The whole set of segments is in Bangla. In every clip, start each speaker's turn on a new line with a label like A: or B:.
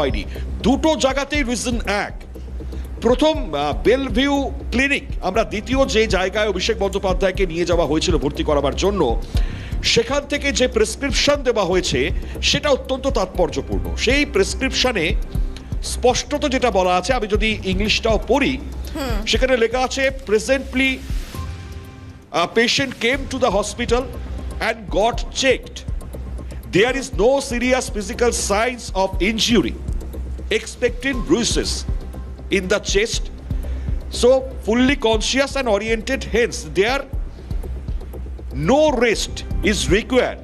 A: হয়নি। দুটো জায়গাতেই রিজন এক। প্রথম বেলভিউ ক্লিনিক, আমরা দ্বিতীয় যে জায়গায় অভিষেক বন্দ্যোপাধ্যায়কে নিয়ে যাওয়া হয়েছিল ভর্তি করাবার জন্য, সেখান থেকে যে প্রেসক্রিপশন দেওয়া হয়েছে সেটা অত্যন্ত তাৎপর্যপূর্ণ। সেই প্রেসক্রিপশনে স্পষ্টত যেটা বলা আছে, আমি যদি ইংলিশটাও পড়ি, সেখানে লেখা আছে presently patient came to the hospital and got checked. There is no serious physical signs of injury, expecting bruises in the chest, so fully conscious and oriented, hence there no rest is required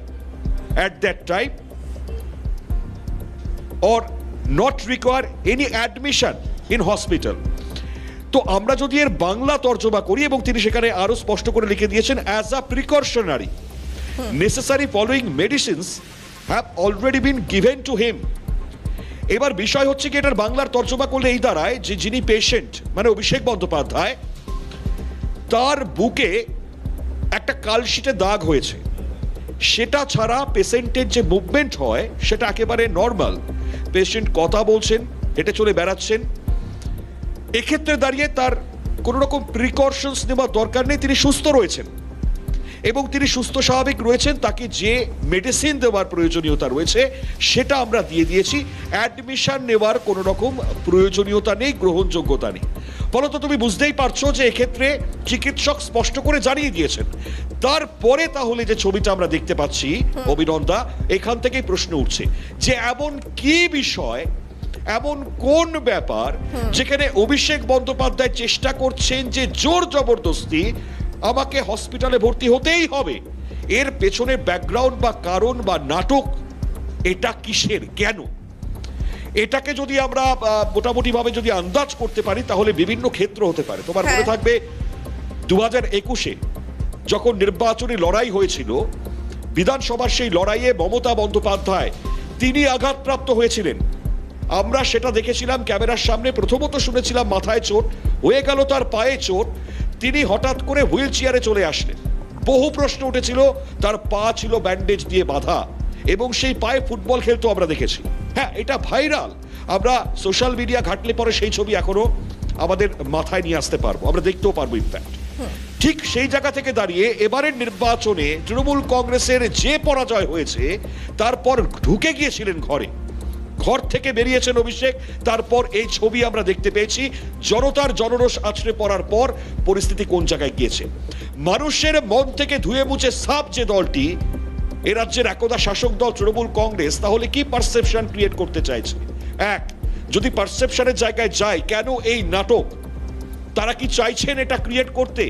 A: at that time or not require any admission in hospital. তো আমরা যদি এর বাংলা তর্জমা করি, এবং তিনি সেখানে আরো স্পষ্ট করে লিখে দিয়েছেন, as a precautionary necessary following medicines have already been given to him. এবার বিষয় হচ্ছে কি, এটার বাংলার তর্জমা করলে এই দাঁড়ায় যে যিনি পেশেন্ট মানে অভিষেক বন্দ্যোপাধ্যায়, তার বুকে একটা কালশিটে দাগ হয়েছে। সেটা ছাড়া পেশেন্টের যে মুভমেন্ট হয় সেটা একেবারে নর্মাল। পেশেন্ট কথা বলছেন, হেঁটে চলে বেড়াচ্ছেন। এক্ষেত্রে দাঁড়িয়ে তার কোনো রকম প্রিকশনস নেওয়ার দরকার নেই, তিনি সুস্থ রয়েছেন। এবং তিনি সুস্থ স্বাভাবিক রয়েছেন, তাকে যে মেডিসিন দেওয়ার প্রয়োজনীয়তা রয়েছে সেটা আমরা দিয়ে দিয়েছি। অ্যাডমিশন নেওয়ার কোনো রকম প্রয়োজনীয়তা নেই, গ্রহণযোগ্যতা নেই। ফলত তুমি বুঝতেই পারছো যে এক্ষেত্রে চিকিৎসক স্পষ্ট করে জানিয়ে দিয়েছেন। তারপরে তাহলে যে ছবিটা আমরা দেখতে পাচ্ছি অভিনন্দা, এখান থেকেই প্রশ্ন উঠছে যে এমন কি বিষয়, এমন কোন ব্যাপার যেখানে অভিষেক বন্দ্যোপাধ্যায় চেষ্টা করছেন যে জোর জবরদস্তি আমাকে হসপিটালে ভর্তি হতেই হবে। এর পেছনে ব্যাকগ্রাউন্ড বা কারণ বা নাটক এটা কিসের, কেন? এটাকে যদি আমরা মোটামুটি ভাবে যদি আন্দাজ করতে পারি তাহলে বিভিন্ন ক্ষেত্র হতে পারে। তোমার মনে থাকবে 2021-এ যখন নির্বাচনী লড়াই হয়েছিল, বিধানসভার সেই লড়াইয়ে মমতা বন্দ্যোপাধ্যায় তিনি আঘাতপ্রাপ্ত হয়েছিলেন। আমরা সেটা দেখেছিলাম ক্যামেরার সামনে। প্রথমত শুনেছিলাম মাথায় চোট, হয়ে গেল তার পায়ে চোট, তিনি হঠাৎ করে হুইল চেয়ারে চলে আসলেন। বহু প্রশ্ন উঠেছিল, তার পা ছিল ব্যান্ডেজ দিয়ে বাঁধা এবং সেই পায়ে ফুটবল খেলতো আমরা দেখেছি। হ্যাঁ, এটা ভাইরাল, আমরা সোশ্যাল মিডিয়া ঘাটলে পরে সেই ছবি এখনো আমাদের মাথায় নিয়ে আসতে পারবো, আমরা দেখতেও পারবো ইনফ্যাক্ট। ঠিক সেই জায়গা থেকে দাঁড়িয়ে এবারের নির্বাচনে তৃণমূল কংগ্রেসের যে পরাজয় হয়েছে, তারপর ঢুকে গিয়েছিলেন ঘরে, ঘর থেকে বেরিয়েছেন অভিষেক। তারপর এই ছবি আমরা দেখতে পেয়েছি। জনতার জনরোষ আছড়ে পড়ার পর পরিস্থিতি কোন জায়গায় গিয়েছে। মানুষের মন থেকে ধুয়ে মুছে সাফ যে দলটি, এ রাজ্যের একদা শাসক দল তৃণমূল কংগ্রেস, তাহলে কি পারসেপশন ক্রিয়েট করতে চাইছে? এক, যদি পারসেপশনের জায়গায় যায়, কেন এই নাটক? তারা কি চাইছেন এটা ক্রিয়েট করতে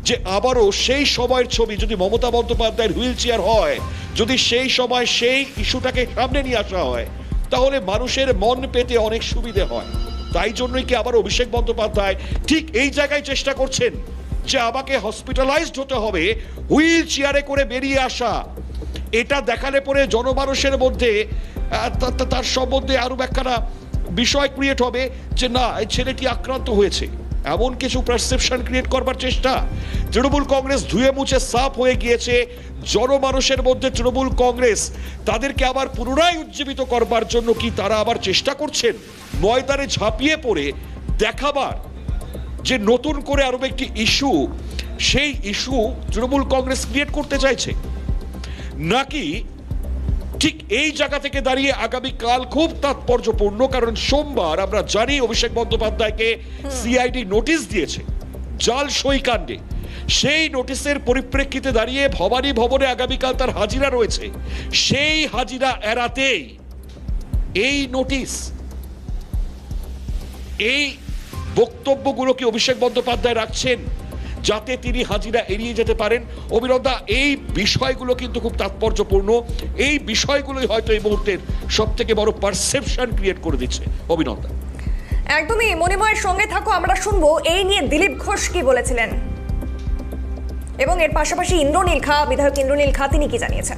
A: যে আবারও সেই সময়ের ছবি, যদি মমতা বন্দ্যোপাধ্যায়ের হুইল চেয়ার হয়, যদি সেই সময় সেই ইস্যুটাকে সামনে নিয়ে আসা হয়, তাহলে মানুষের মন পেতে অনেক সুবিধে হয়। তাই জন্যই কি আবার অভিষেক বন্দ্যোপাধ্যায় ঠিক এই জায়গায় চেষ্টা করছেন যে আমাকে হসপিটালাইজড হতে হবে, হুইল চেয়ারে করে বেরিয়ে আসা। এটা দেখালে পরে জনমানুষের মধ্যে তার সম্বন্ধে আরো একখানা বিষয় ক্রিয়েট হবে যে না, এই ছেলেটি আক্রান্ত হয়েছে, এমন কিছু পারসেপশন ক্রিয়েট করবার চেষ্টা। তৃণমূল কংগ্রেস ধুয়ে মুছে সাফ হয়ে গিয়েছে জনমানুষের মধ্যে। তৃণমূল কংগ্রেস তাদেরকে আবার পুনরায় উজ্জীবিত করবার জন্য কি তারা আবার চেষ্টা করছেন ময়দানে ঝাঁপিয়ে পড়ে দেখাবার যে নতুন করে আরো একটি ইস্যু, সেই ইস্যু তৃণমূল কংগ্রেস ক্রিয়েট করতে চাইছে? নাকি ঠিক এই জায়গা থেকে দাঁড়িয়ে আগামীকাল খুব তাৎপর্যপূর্ণ, কারণ সোমবার আমরা জানি অভিষেক বন্দ্যোপাধ্যায়কে সিআইডি নোটিশ দিয়েছে জাল সই কাণ্ডে। সেই নোটিশের পরিপ্রেক্ষিতে দাঁড়িয়ে ভবানী ভবনে আগামীকাল তার হাজিরা রয়েছে। সেই হাজিরা এড়াতেই এই নোটিশ, এই বক্তব্যগুলো কি অভিষেক বন্দ্যোপাধ্যায় রাখছেন যাতে তিনি হাজিরা এড়িয়ে যেতে পারেন? অভিনন্দা, এই বিষয়গুলো কিন্তু খুব তাৎপর্যপূর্ণ। এই বিষয়গুলোই হয়তো এই মুহূর্তের সব থেকে বড় পারসেপশন ক্রিয়েট করে দিচ্ছে। অভিনন্দা,
B: একদমই মণিময়ের সঙ্গে থাকো, আমরা শুনবো এই নিয়ে দিলীপ ঘোষ কি বলেছিলেন, এবং এর পাশাপাশি ইন্দ্রনীল খা, বিধায়ক ইন্দ্রনীল খা, তিনি কি জানিয়েছেন।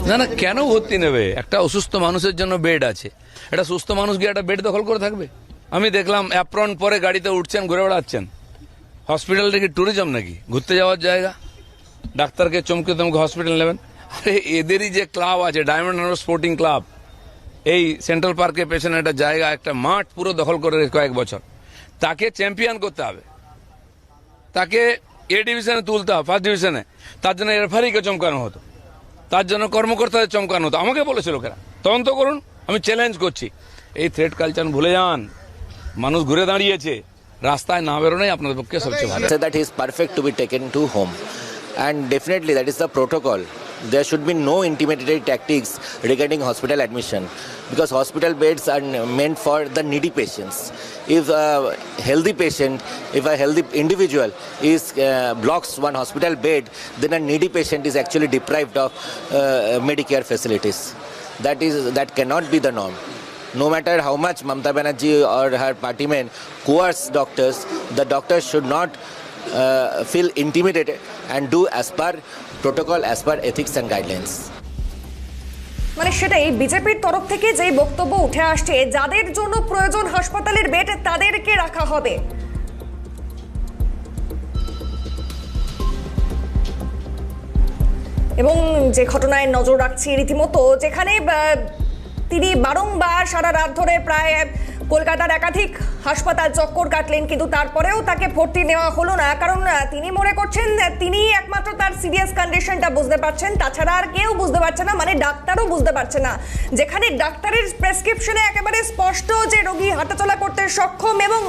C: না না, কেন ভর্তি নেবে? একটা অসুস্থ মানুষের জন্য বেড আছে, একটা সুস্থ মানুষ গিয়ে একটা বেড দখল করে থাকবে? আমি দেখলাম অ্যাপ্রন পরে গাড়িতে উঠছেন, ঘুরে বেড়াচ্ছেন। হসপিটালটা কি ট্যুরিজম নাকি, ঘুরতে যাওয়ার জায়গা? ডাক্তারকে চমকে তোমাকে হসপিটাল নেবেন? আরে এদেরই যে ক্লাব আছে ডায়মন্ড হারবার স্পোর্টিং ক্লাব, এই সেন্ট্রাল পার্কের পেছনে একটা জায়গা, একটা মাঠ পুরো দখল করে রেখে কয়েক বছর, তাকে চ্যাম্পিয়ন করতে হবে, তাকে এ ডিভিশনে তুলতে হবে, ফার্স্ট ডিভিশনে। তার জন্য রেফারিকে চমকানো হতো, তার জন্য কর্মকর্তাদের চমকানো হতো। আমাকে বলেছিল লোকেরা তদন্ত করুন, আমি চ্যালেঞ্জ করছি। এই থ্রেড কালচার ভুলে যান, মানুষ ঘুরে দাঁড়িয়েছে, রাস্তায় না বেরোনোই আপনাদের পক্ষে সবচেয়ে ভালো।
D: Say that he is perfect to be taken to home, and definitely that is the protocol. There should be no intimidatory tactics regarding hospital admission, because hospital beds are meant for the needy patients. If a healthy patient, if a healthy individual is blocks one hospital bed, then a needy patient is actually deprived of Medicare facilities. That cannot be the norm. No matter how much Mamata Banerjee or her party men coerce doctors, the doctors should not feel intimidated and do as per protocol, as per ethics and guidelines.
B: মানে সেটাই বিজেপির তরফ থেকে যেই বক্তব্য উঠে আসছে, যাদের জন্য প্রয়োজন হাসপাতালের বেড তাদেরকে রাখা হবে। এবং যে ঘটনায় নজর রাখছি রীতিমতো, যেখানে তিনি বারংবার সারা রাত ধরে প্রায় কলকাতার একাধিক হাসপাতাল চক্কর কাটলেন, কিন্তু তারপরেও তাকে ভর্তি নেওয়া হলো না, কারণ তিনি মনে করছেন তিনি একমাত্র তার সিরিয়াস কন্ডিশনটা বুঝতে পারছেন, তাছাড়া আর কেউ বুঝতে পারছে না, মানে ডাক্তারও বুঝতে পারছে না। যেখানে ডাক্তারের প্রেসক্রিপশনে একেবারে স্পষ্ট যে রোগী হাঁটাচলা করতে সক্ষম এবং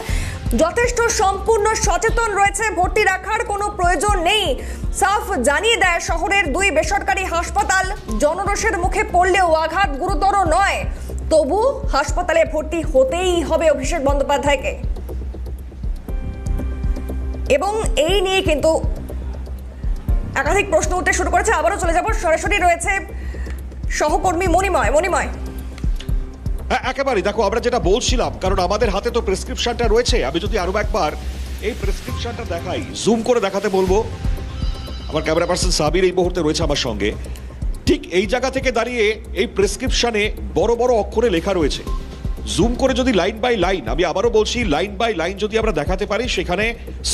B: যথেষ্ট সম্পূর্ণ সচেতন রয়েছে, ভর্তি রাখার কোনো প্রয়োজন নেই, সাফ জানিয়ে দেয় শহরের দুই বেসরকারি হাসপাতাল। জনরোষের মুখে পড়লেও আঘাত গুরুতর নয়, তবু হাসপাতালে ভর্তি হতেই হবে অভিষেক বন্দ্যোপাধ্যায়কে। এবং এই নিয়ে কিন্তু একাধিক প্রশ্ন উঠতে শুরু করেছে। আবারও চলে যাব, সরাসরি রয়েছে সহকর্মী মণিময়।
A: একেবারে দেখো, আমরা যেটা বলছিলাম, কারণ আমাদের হাতে তো প্রেসক্রিপশনটা রয়েছে। আমি যদি আরো একবার এই প্রেসক্রিপশনটা দেখাই, জুম করে দেখাতে বলবো। আমার ক্যামেরা পার্সন সাবির এই মুহূর্তে রয়েছে আমার সঙ্গে। ঠিক এই জায়গা থেকে দাঁড়িয়ে এই প্রেসক্রিপশনে বড় বড় অক্ষরে লেখা রয়েছে। জুম করে যদি লাইন বাই লাইন, আমি আবারও বলছি, লাইন বাই লাইন যদি আমরা দেখাতে পারি, সেখানে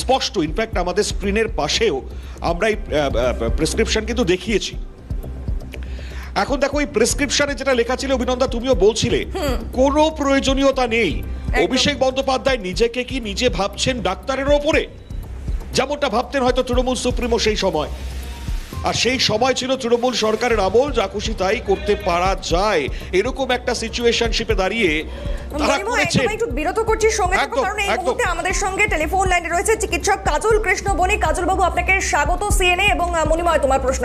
A: স্পষ্ট, ইনফ্যাক্ট আমাদের স্ক্রিনের পাশেও আমরা এই প্রেসক্রিপশন কিন্তু দেখিয়েছি। এখন দেখো, এই প্রেসক্রিপশনে যেটা লেখা ছিল, অভিনন্দা তুমিও বলছিলে, কোনো প্রয়োজনীয়তা নেই। অভিষেক বন্দ্যোপাধ্যায় নিজেকে কি নিজে ভাবছেন ডাক্তারের ওপরে, যেমনটা ভাবতেন হয়তো তৃণমূল সুপ্রিমো সেই সময়। আর সেই সময় ছিল তৃণমূল সরকারের আমল, যা খুশি তাই করতে পারা যায়, এরকম একটা সিচুয়েশনশিপে দাঁড়িয়ে তারা করেছেন।
B: একটু বিরত করছি সঙ্গে থাকো, কারণ এই মুহূর্তে আমাদের সঙ্গে টেলিফোন লাইনে রয়েছে চিকিৎসক কাজল কৃষ্ণ বণিক। কাজল বাবু, আপনাকে স্বাগত সিএনএ। এবং মণিময়, তোমার প্রশ্ন।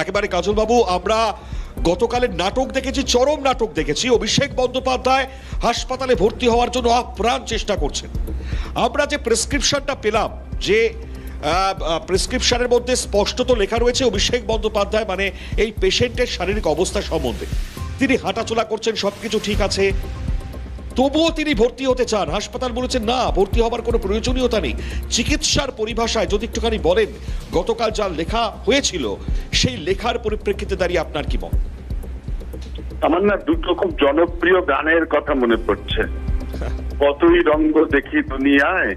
A: একেবারে কাজল বাবু, আমরা গতকালের নাটক দেখেছি, চরম নাটক দেখেছি। অভিষেক বন্দ্যোপাধ্যায় হাসপাতালে ভর্তি হওয়ার জন্য আপ্রাণ চেষ্টা করছেন। আমরা যে প্রেসক্রিপশনটা পেলাম, যে প্রেসক্রিপশনের মধ্যে স্পষ্টত লেখা রয়েছে অভিষেক বন্দ্যোপাধ্যায় মানে এই পেশেন্টের শারীরিক অবস্থা সম্বন্ধে, তিনি হাঁটাচলা করছেন, সবকিছু ঠিক আছে, তবুও তিনি ভর্তি হতে চান। হাসপাতাল বলেছেন না, ভর্তি হবার কোনো প্রয়োজনীয়তা নেই। চিকিৎসার পরিভাষায় যদি একটুখানি বলেন, গতকাল যা লেখা হয়েছিল, সেই লেখার পরিপ্রেক্ষিতে দাঁড়িয়ে আপনার কি মত?
E: আমার না দুটো খুব জনপ্রিয় গানের কথা মনে পড়ছে, কতই রঙ্গ দেখি দুনিয়ায়,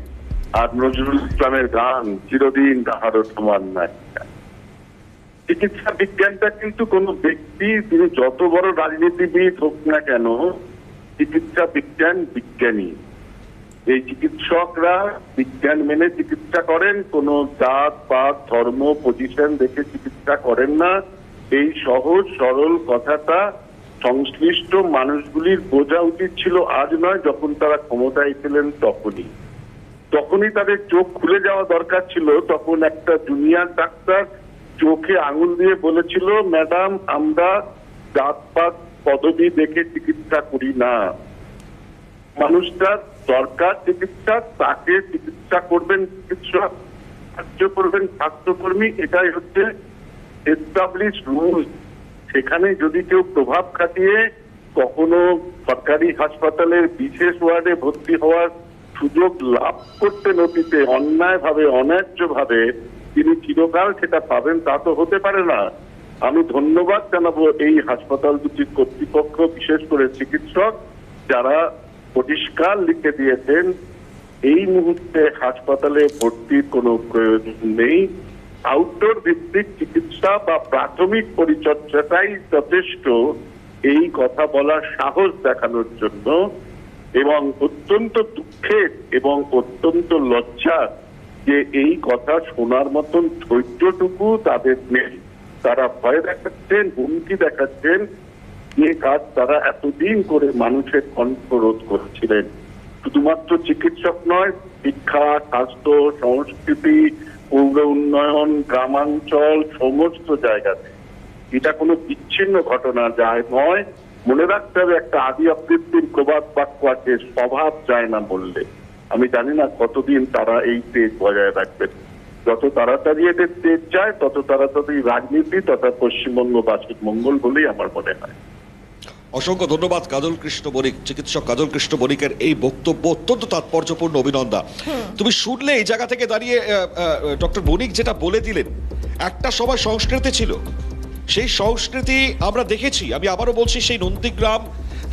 E: আর নজরুল ইসলামের গান, চিরদিন তাহারও সমান নাই। চিকিৎসা বিজ্ঞানটা কিন্তু কোন ব্যক্তি, তিনি যত বড় রাজনীতিবিদ হোক না কেন, চিকিৎসা বিজ্ঞান বিজ্ঞানী। এই চিকিৎসকরা বিজ্ঞান মেনে চিকিৎসা করেন, কোন জাত পাত ধর্ম পজিশন দেখে চিকিৎসা করেন না। এই সহজ সরল কথাটা সংশ্লিষ্ট মানুষগুলির বোঝা উচিত ছিল আজ নয়, যখন তারা ক্ষমতায় ছিলেন তখনই তাদের চোখ খুলে যাওয়া দরকার ছিল। তখন একটা জুনিয়র ডাক্তার চোখে আঙুল দিয়ে বলেছিল, ম্যাডাম, আমরা জাতপাত পদবি দেখে চিকিৎসা করি না, মানুষটার দরকার চিকিৎসা, তাকে চিকিৎসা করবেন চিকিৎসক, সাহায্য করবেন স্বাস্থ্যকর্মী, এটাই হচ্ছে এস্টাবলিশ রুল। সেখানে যদি কেউ প্রভাব খাটিয়ে কখনো সরকারি হাসপাতালের বিশেষ ওয়ার্ডে ভর্তি হওয়ার সুযোগ লাভ করতেন অতীতে, অন্যায়ভাবে অন্যায্যভাবে, তিনি চিরকাল সেটা পাবেন তা তো হতে পারে না। আমি ধন্যবাদ জানাবো এই হাসপাতাল দুটির কর্তৃপক্ষ, বিশেষ করে চিকিৎসক, যারা পরিষ্কার লিখে দিয়েছেন এই মুহূর্তে হাসপাতালে ভর্তির কোনো প্রয়োজন নেই। আউটডোর ভিত্তিক চিকিৎসা বা প্রাথমিক পরিচর্যাটাই যথেষ্ট এই কথা বলার সাহস দেখানোর জন্য, এবং অত্যন্ত দুঃখের এবং অত্যন্ত লজ্জার যে এই কথা শোনার মতন ধৈর্যটুকু তাদের নেই। তারা ভয় দেখাচ্ছেন, হুমকি দেখাচ্ছেন, যে কাজ তারা এতদিন করে মানুষের কণ্ঠ রোধ করছিলেন। শুধুমাত্র চিকিৎসক নয়, শিক্ষা, স্বাস্থ্য, সংস্কৃতি, পৌর উন্নয়ন, গ্রামাঞ্চল, সমস্ত জায়গাতে এটা কোনো বিচ্ছিন্ন ঘটনা যায় নয়। মনে রাখতে হবে, একটা আদি আবৃত্তির প্রবাদ বাক্য আছে, স্বভাব যায় না বললে। আমি জানি না কতদিন তারা এই তেজ বজায় রাখবেন। যত তাড়াতাড়ি এদের তেজ যায় তত তাড়াতাড়ি রাজনীতি তথা পশ্চিমবঙ্গবাসীর মঙ্গল বলেই আমার মনে হয়।
A: অসংখ্য ধন্যবাদ কাজল কৃষ্ণ বণিক, চিকিৎসক কাজল কৃষ্ণ বণিকের এই বক্তব্য অত্যন্ত তাৎপর্যপূর্ণ। অভিনন্দন, তুমি শুনলে এই জায়গা থেকে দাঁড়িয়ে ডক্টর বণিক যেটা বলে দিলেন, একটা সময় সংস্কৃতি ছিল, সেই সংস্কৃতি আমরা দেখেছি। আমি আবারও বলছি, সেই নন্দীগ্রাম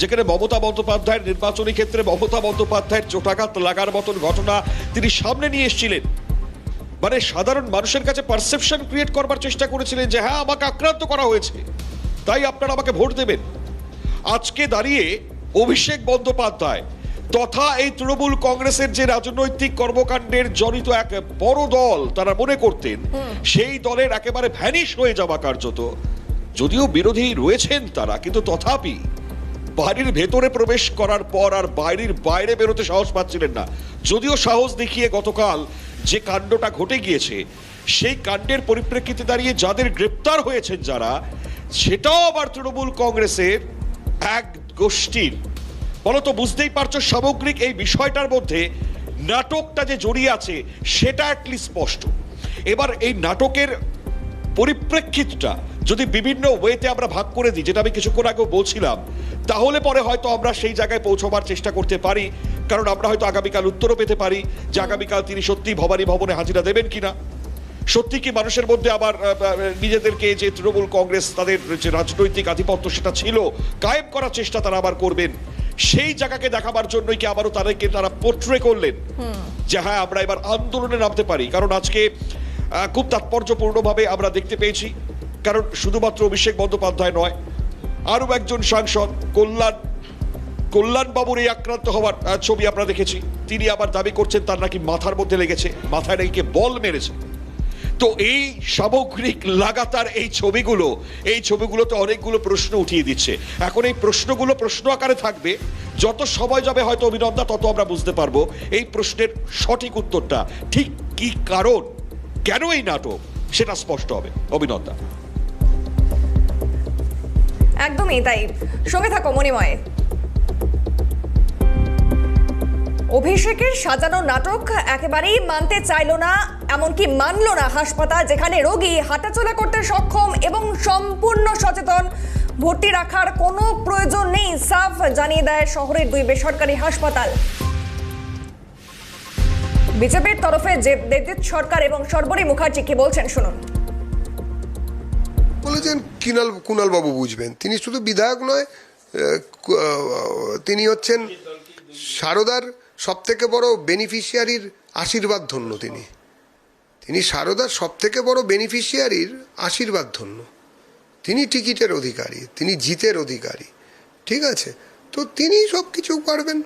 A: যেখানে মমতা বন্দ্যোপাধ্যায়ের নির্বাচনী ক্ষেত্রে মমতা বন্দ্যোপাধ্যায়ের চোটাঘাত লাগার মতন ঘটনা তিনি সামনে নিয়ে এসেছিলেন, মানে সাধারণ মানুষের কাছে পারসেপশন ক্রিয়েট করবার চেষ্টা করেছিলেন যে হ্যাঁ আমাকে আক্রান্ত করা হয়েছে, তাই আপনারা আমাকে ভোট দেবেন। আজকে দাঁড়িয়ে অভিষেক বন্দ্যোপাধ্যায় তথা এই তৃণমূল কংগ্রেসের যে রাজনৈতিক কর্মকাণ্ডের জড়িত এক বড় দল তারা মনে করতেন, সেই দলের একেবারে ভ্যানিশ হয়ে যাওয়া কার্যত। যদিও বিরোধী রয়েছেন তারা, কিন্তু তথাপি বাড়ির ভেতরে প্রবেশ করার পর আর বাইরের বাইরে বেরোতে সাহস পাচ্ছিলেন না। যদিও সাহস দেখিয়ে গতকাল যে কাণ্ডটা ঘটে গিয়েছে, সেই কাণ্ডের পরিপ্রেক্ষিতে দাঁড়িয়ে যাদের গ্রেপ্তার হয়েছেন যারা, সেটাও আবার তৃণমূল কংগ্রেসের এক গোষ্ঠীর। বলতো বুঝতেই পারছো সামগ্রিক এই বিষয়টার মধ্যে নাটকটা যে জড়িয়ে আছে সেটা অ্যাটলিস্ট স্পষ্ট। এবার এই নাটকের পরিপ্রেক্ষিতটা যদি বিভিন্ন ওয়েতে আমরা ভাগ করে দিই, যেটা আমি কিছুক্ষণ আগেও বলছিলাম, তাহলে পরে হয়তো আমরা সেই জায়গায় পৌঁছবার চেষ্টা করতে পারি। কারণ আমরা হয়তো আগামীকাল উত্তরও পেতে পারি যে আগামীকাল তিনি সত্যি ভবানী ভবনে হাজিরা দেবেন কিনা, সত্যি কি মানুষের মধ্যে আবার নিজেদেরকে যে তৃণমূল কংগ্রেস তাদের যে রাজনৈতিক আধিপত্য সেটা ছিল কায়েম করার চেষ্টা তারা আবার করবেন। সেই জায়গাকে দেখাবার জন্যই কি আবারও তাদেরকে তারা পোর্ট্রে করলেন যে হ্যাঁ আমরা এবার আন্দোলনে নামতে পারি। কারণ আজকে খুব তাৎপর্যপূর্ণভাবে আমরা দেখতে পেয়েছি, কারণ শুধুমাত্র অভিষেক বন্দ্যোপাধ্যায় নয়, আরও একজন সাংসদ কল্যাণবাবুর এই আক্রান্ত হওয়ার ছবি আমরা দেখেছি। তিনি আবার দাবি করছেন তার নাকি মাথার মধ্যে লেগেছে, মাথায় নাকি বল মেরেছে। তো এই সামগ্রিক লাগাতার এই ছবিগুলোতে অনেকগুলো প্রশ্ন উঠিয়ে দিচ্ছে। এখন এই প্রশ্নগুলো প্রশ্ন আকারে থাকবে, যত সময় যাবে হয়তো অভিনন্দন তত আমরা বুঝতে পারবো এই প্রশ্নের সঠিক উত্তরটা ঠিক কি, কারণ কেন এই নাটক সেটা স্পষ্ট হবে। অভিনন্দন,
B: একদমই তাই, সঙ্গে থাকো মণিময়। অভিষেকের সাজানো নাটক একেবারেই মানতে চাইল না, এমনকি মানল না হাসপাতাল, যেখানে রোগী হাঁটাচলা করতে সক্ষম এবং সম্পূর্ণ সচেতন। ভর্তি রাখার কোনো প্রয়োজন নেই, সাফ জানিয়ে দেয় শহরের 2 বেসরকারি হাসপাতাল। বিজেপির তরফে দেবজিৎ সরকার এবং সর্বরী মুখার্জি কি বলছেন শুনুন।
F: বলেছেন কুণাল বাবু বুঝবেন, তিনি শুধু বিধায়ক নয়, তিনি হচ্ছেন সারদার সব থেকে বড় বেনিফিশিয়ারির আশীর্বাদ ধন্য। তিনি সারদার সব থেকে বড় বেনিফিশিয়ারির আশীর্বাদ ধন্য। তিনি টিকিটের অধিকারী, তিনি জিতের অধিকারী, ঠিক আছে? তো তিনি সব কিছু পারবেন।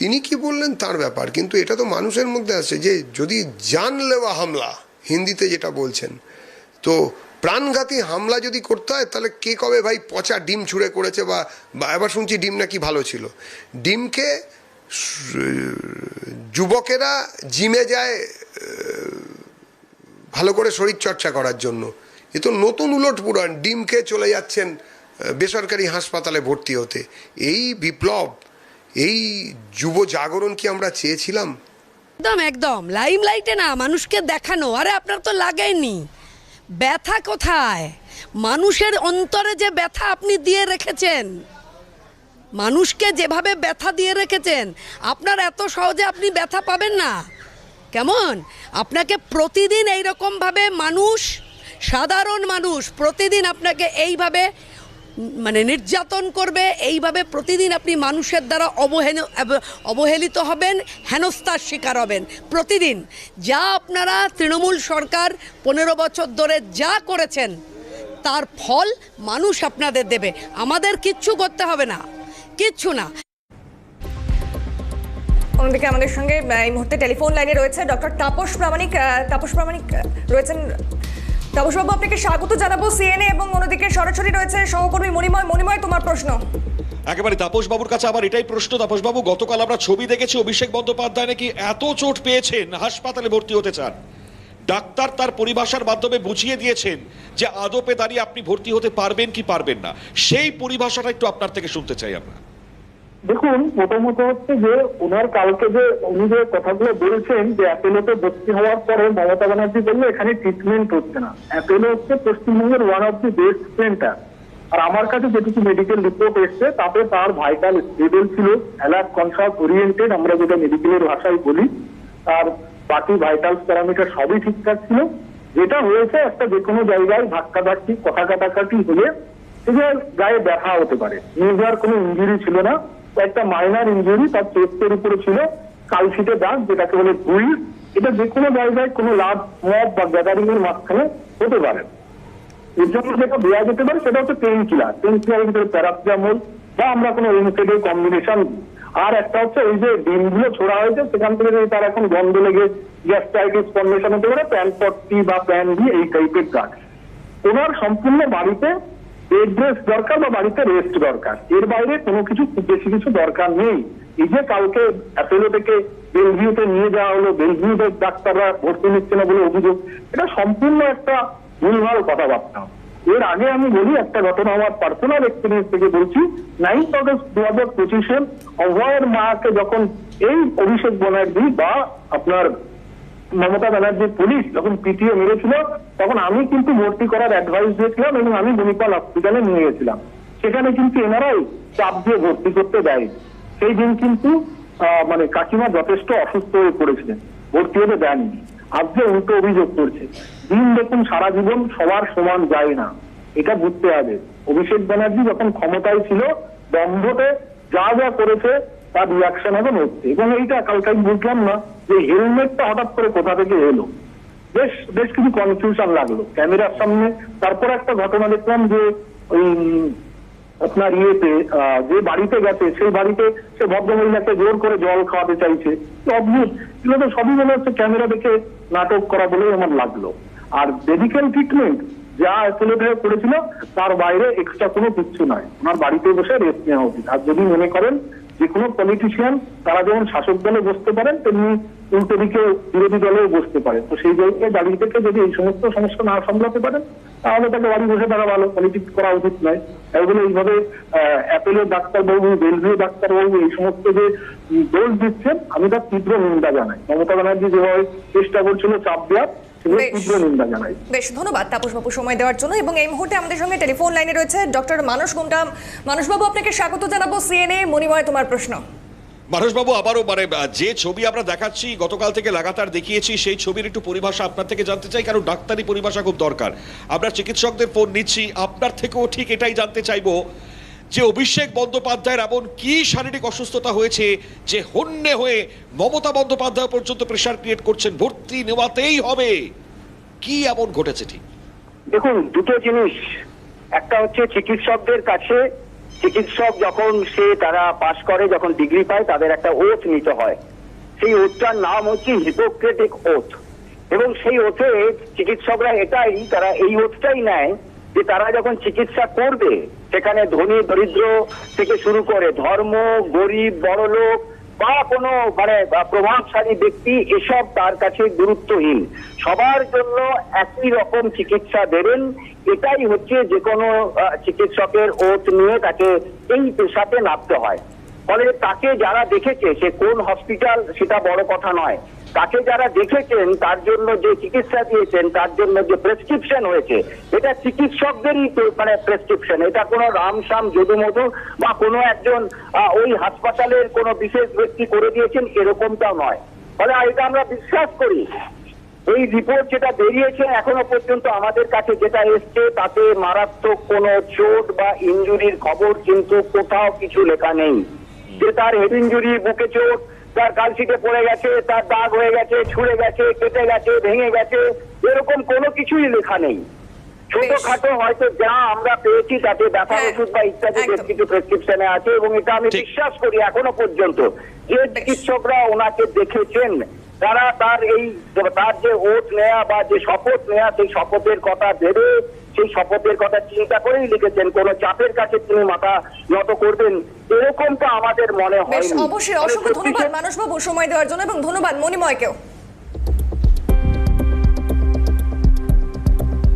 F: তিনি কি বললেন তার ব্যাপার, কিন্তু এটা তো মানুষের মধ্যে আছে যে যদি জানলেওয়া হামলা, হিন্দিতে যেটা বলছেন, তো প্রাণঘাতী হামলা যদি করতে হয় তাহলে কে কবে ভাই পচা ডিম ছুঁড়ে করেছে, বা এবার শুনছি ডিম নাকি ভালো ছিল। ডিমকে যুবকেরা জিমে যায় ভালো করে শরীর চর্চা করার জন্য, এ তো নতুন উলট পুরাণ। ডিমকে চলে যাচ্ছেন বেসরকারি হাসপাতালে ভর্তি হতে। এই বিপ্লব, এই যুব জাগরণ কি আমরা চেয়েছিলাম?
G: একদম লাইমলাইটে না, মানুষকে দেখানো। আরে আপনার তো লাগেনি, ব্যথা কোথায়? মানুষের অন্তরে যে ব্যথা আপনি দিয়ে রেখেছেন, মানুষকে যেভাবে ব্যথা দিয়ে রেখেছেন, আপনার এত সহজে আপনি ব্যথা পাবেন না। কেমন আপনাকে প্রতিদিন এইরকমভাবে মানুষ, সাধারণ মানুষ প্রতিদিন আপনাকে এইভাবে মানে নির্যাতন করবে, এইভাবে প্রতিদিন আপনি মানুষের দ্বারা অবহেলিত হবেন, হেনস্থার শিকার হবেন প্রতিদিন। যা আপনারা তৃণমূল সরকার 15 বছর ধরে যা করেছেন তার ফল মানুষ আপনাদের দেবে, আমাদের কিচ্ছু করতে হবে না, কিচ্ছু না।
B: অন্যদিকে আমাদের সঙ্গে এই মুহূর্তে টেলিফোন লাইনে রয়েছে ডক্টর তাপস প্রামাণিক। তাপস প্রামাণিক রয়েছেন। তাপসবাবু, আপনাকে স্বাগত জানাবো সিএনএ, এবং অন্যদিকে সরাসরি রয়েছে সহকর্মী মণিময়। মণিময়, তোমার প্রশ্ন।
A: একেবারে তাপস বাবুর কাছে আমার এটাই প্রশ্ন। তাপস বাবু, গতকাল আমরা ছবি দেখেছি অভিষেক বন্দ্যোপাধ্যায় নাকি এত চোট পেয়েছেন হাসপাতালে ভর্তি হতে চান। ডাক্তার তার পরিভাষার মাধ্যমে বুঝিয়ে দিয়েছেন যে আদপে দাঁড়িয়ে আপনি ভর্তি হতে পারবেন কি পারবেন না, সেই পরিভাষাটা একটু আপনার থেকে শুনতে চাই আমরা।
H: দেখুন, প্রথমত হচ্ছে যে ওনার কালকে যে উনি যে কথাগুলো বলছেন যে অ্যাপেলোতে ভর্তি হওয়ার পরে মমতা ব্যানার্জি বললো এখানে ট্রিটমেন্ট হচ্ছে না। অ্যাপেলো হচ্ছে পশ্চিমবঙ্গের one of the best centre. আর আমার কাছে যেটুকু মেডিকেল রিপোর্ট এসছে তাতে তার ভাইটাল স্টেবল ছিল, অ্যালার্ট কনসাস ওরিয়েন্টেড, আমরা যেটা মেডিকেলের ভাষায় বলি। আর বাকি ভাইটাল প্যারামিটার সবই ঠিকঠাক ছিল। যেটা হয়েছে একটা যে কোনো জায়গায় ধাক্কাধাক্কি কথা কাটাকাটি হলে গায়ে ব্যথা হতে পারে। মেজর কোনো ইঞ্জুরি ছিল না, একটা মাইনার ইঞ্জুরি তার চেস্টের উপরে ছিল, কালশিটে দাগ যেটাকে বলে ভুল। এটা যে কোনো জায়গায় কোনো লাভ মব বা গ্যাদারিং এর মাঝখানে হতে পারে। এর জন্য যেটা দেওয়া যেতে পারে সেটা হচ্ছে পেইন কিলারের ভিতরে প্যারাসিটামল বা আমরা কোনো এনসেডের কম্বিনেশন। আর একটা হচ্ছে ওই যে ডিমগুলো ছোড়া হয়েছে সেখান থেকে যদি তার এখন গন্ধ লেগে গ্যাস্ট্রাইটিস ফর্মেশন হতে পারে, প্যান 40 বা প্যান বি এই টাইপের গাছ। ওনার সম্পূর্ণ বাড়িতে বেড রেস্ট দরকার বা বাড়িতে রেস্ট দরকার, এর বাইরে কোনো কিছু খুব বেশি কিছু দরকার নেই। এই যে কালকে অ্যাপেলো থেকে বেলভিউতে নিয়ে যাওয়া হলো, বেলভিউতে ডাক্তাররা ভর্তি নিচ্ছে না বলে অভিযোগ, এটা সম্পূর্ণ একটা ভুলভাল কথাবার্তা। এর আগে আমি বলি একটা ঘটনা, আমার পার্সোনাল এক্সপিরিয়েন্স থেকে বলছি। 9 অগস্ট 2025 অভয়ের মাকে যখন এই অভিষেক ব্যানার্জি বা আপনার মমতা ব্যানার্জির পুলিশ যখন পিটিয়ে মেরেছিল, তখন আমি কিন্তু ভর্তি করার অ্যাডভাইস দিয়েছিলাম এবং আমি মণিপাল হসপিটালে নিয়ে গেছিলাম। সেখানে কিন্তু এনারাই চাপ দিয়ে ভর্তি করতে দেয়। সেই দিন কিন্তু মানে কাকিমা যথেষ্ট অসুস্থ হয়ে পড়েছিলেন, ভর্তি হতে দেননি। আজকে উল্টো অভিযোগ করছে। দিন দেখুন, সারা জীবন সবার সমান যায় না, এটা বুঝতে হবে। অভিষেক ব্যানার্জি যখন ক্ষমতায় ছিল দম্ভতে যা যা করেছে তার রিয়াকশন এখন হচ্ছে। এবং এইটা কালকে আমি বুঝলাম না যে হেলমেটটা হঠাৎ করে কোথা থেকে এলো, বেশ কিছু কনফিউশন লাগলো ক্যামেরার সামনে। তারপর একটা ঘটনা দেখলাম যে ওই আপনার ইয়েতে যে বাড়িতে গেছে সেই বাড়িতে সে ভদ্রমহিলাকে জোর করে জল খাওয়াতে চাইছে। অদ্ভুত, এগুলো তো সবই মনে হচ্ছে ক্যামেরা দেখে নাটক করা বলেই আমার লাগলো। আর মেডিকেল ট্রিটমেন্ট যা অ্যাপেলোতে করেছিল তার বাইরে এক্সট্রা কোনো কিচ্ছু নয়, ওনার বাড়িতে বসে রেস্ট নেওয়া উচিত। আর যদি মনে করেন যে কোনো পলিটিশিয়ান তারা যেমন শাসক দলে বসতে পারেন তেমনি উল্টো দিকে বিরোধী দলেও বসতে পারে, তো সেই জায়গায় দাঁড়িয়ে থেকে যদি এই সমস্ত সমস্যা না সামলাতে পারেন তাহলে তাকে বাড়ি বসে থাকা ভালো, পলিটিক্স করা উচিত নয়। এগুলো এইভাবে অ্যাপেলের ডাক্তারবাবু, বেলভিউ ডাক্তারবাবু এই সমস্ত যে দোষ দিচ্ছেন, আমি তার তীব্র নিন্দা জানাই। মমতা ব্যানার্জি যেভাবে চেষ্টা করছিল চাপ দেওয়ার,
B: বেশ ধন্যবাদ তাপসবাবু সময় দেওয়ার জন্য। এবং এই মুহূর্তে আমাদের সঙ্গে টেলিফোন লাইনে রয়েছে ডক্টর মানস গুমটা। মানসবাবু, আপনাকে স্বাগত জানাবো সিএনএ। মণিময়, তোমার প্রশ্ন।
A: মানসবাবু, আবারও যে ছবি আমরা দেখাচ্ছি গতকাল থেকে লাগাতার দেখিয়েছি, সেই ছবির একটু পরিভাষা আপনার থেকে জানতে চাই, কারণ ডাক্তারি পরিভাষা খুব দরকার। আমরা চিকিৎসকদের ফোন নিচ্ছি, আপনার থেকেও ঠিক এটাই জানতে চাইবো যে অভিষেক বন্দ্যোপাধ্যায়ের এমন কি শারীরিক অসুস্থতা হয়েছে যে হন্যে হয়ে মমতা বন্দ্যোপাধ্যায় পর্যন্ত প্রেশার ক্রিয়েট করছেন ভর্তি নেওয়াতেই হবে, কি এমন ঘটেছে? ঠিক
H: দেখুন, দুটো জিনিস। একটা হচ্ছে চিকিৎসকদের কাছে চিকিৎসক যখন তারা পাশ করে, যখন ডিগ্রি পায়, তাদের একটা ওথ নিতে হয়। সেই ওথটার নাম হচ্ছে হিপোক্রেটিক ওথ। এবং সেই ওথে চিকিৎসকরা তারা এই ওথটাই নেয় যে তারা যখন চিকিৎসা করবে সেখানে ধনী দরিদ্র থেকে শুরু করে ধর্ম, গরিব, বড়লোক বা কোনো প্রভাবশালী ব্যক্তি, এসব তার কাছে গুরুত্বহীন, সবার জন্য একই রকম চিকিৎসা দেবেন। এটাই হচ্ছে যে কোনো চিকিৎসকের ওথ নিয়ে তাকে এই পেশাতে নামতে হয়। ফলে তাকে যারা দেখেছে, সে কোন হসপিটাল সেটা বড় কথা নয়, তাকে যারা দেখেছেন তার জন্য যে চিকিৎসা দিয়েছেন, তার জন্য যে প্রেসক্রিপশন হয়েছে, এটা চিকিৎসকদেরই প্রেসক্রিপশন। এটা কোনো রামশ্যাম যদুমধু বা কোনো একজন ওই হাসপাতালের কোনো বিশেষ ব্যক্তি করে দিয়েছেন এরকমটাও নয়। ফলে এটা আমরা বিশ্বাস করি
I: এই রিপোর্ট যেটা বেরিয়েছে এখনো পর্যন্ত আমাদের কাছে যেটা এসছে তাতে মারাত্মক কোনো চোট বা ইনজুরির খবর কিন্তু কোথাও কিছু লেখা নেই। যে তার হেড ইনজুরি, বুকে চোট, তার কালশিটে পড়ে গেছে, তার দাগ হয়ে গেছে, ছুঁড়ে গেছে, কেটে গেছে, ভেঙে গেছে, এরকম কোনো কিছুই লেখা নেই। ছোটখাটো হয়তো যা আমরা পেয়েছি তাতে ব্যথার
B: হ্যাঁ,
I: ওষুধ বা ইত্যাদি বেশ
B: একদম।
I: কিছু প্রেসক্রিপশনে আছে, এবং এটা আমি
A: ঠিক।
I: বিশ্বাস করি এখনো পর্যন্ত যে চিকিৎসকরা ওনাকে দেখেছেন তারা তার যে ওঠ নেয়া বা যে শপথ নেয়া সেই শপথের কথা ভেবে, সেই শপথের কথা চিন্তা করেই লিখেছেন। কোনো চাপের কাছে তিনি মাথা নত করবেন এরকমটা আমাদের মনে
B: বেশ,
I: হয়নি।
B: অবশ্যই অসংখ্য ধন্যবাদ মানসবাবু সময় দেওয়ার জন্য, এবং ধন্যবাদ মণিময়কেও।